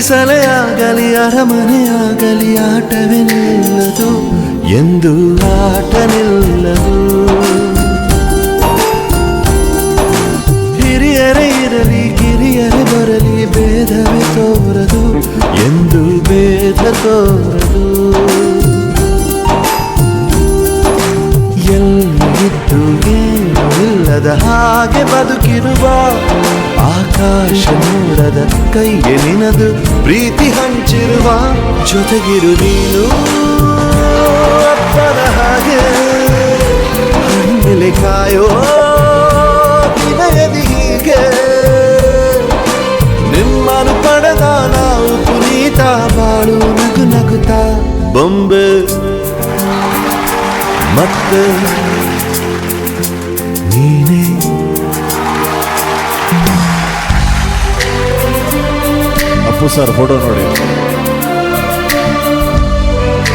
ಗುಡಿಸಲೆಯಾಗಲಿ ಅರಮನೆಯಾಗಲಿ ಆಟವೇ ನಿಲ್ಲದು ಎಂದು ಆಟ ನಿಲ್ಲದು. ಹಿರಿಯರೇ ಇರಲಿ ಕಿರಿಯರೇ ಬರಲಿ ಭೇದವೇ ತೋರದು ಎಂದು ಭೇದ ತೋರದು. ಎಲ್ಲಿದ್ದು ಏನು ಇಲ್ಲದ ಹಾಗೆ ಬದುಕಿರುವ ಆಕಾಶ ನೋಡದ ಕೈಗೆ ನಿನದು ಪ್ರೀತಿ ಹಂಚಿರುವ ಜೊತೆಗಿರು ನೀನು ಅಪ್ಪನ ಹಾಗೆ ಹಣ್ಣೆಲೆ ಕಾಯೋ ವಿನಯದಿ ಹೀಗೆ ನಿಮ್ಮನ್ನು ಪಡೆದ ನಾವು ಪುನೀತ ಬಾಳು ನಗು ನಗುತ್ತಾ ಬೊಂಬೆ ಮತ್ತೆ ನೀನೇ. ಅಪ್ಪು ಸರ್ ಫೋಟೋ ನೋಡಿ,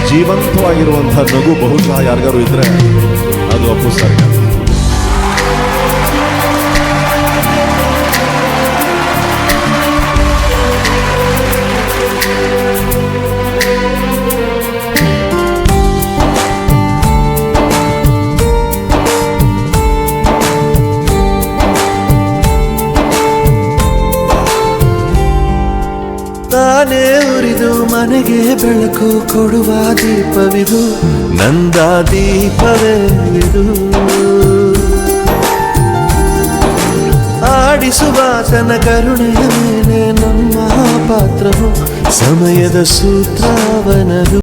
ಜೀವಂತವಾಗಿರುವಂತಹ ನಗು ಬಹುಶಃ ಯಾರಿಗಾರು ಇದ್ರೆ ಅದು ಅಪ್ಪು ಸರ್. ತಾನೇ ಉರಿದು ಮನೆಗೆ ಬೆಳಕು ಕೊಡುವ ದೀಪವಿದು ನಂದ ದೀಪವೇ ಇದು. ಆಡಿಸುವ ತನ್ನ ಕರುಣೆಯ ಮೇಲೆ ನಮ್ಮ ಪಾತ್ರವು ಸಮಯದ ಸೂತ್ರವನದು.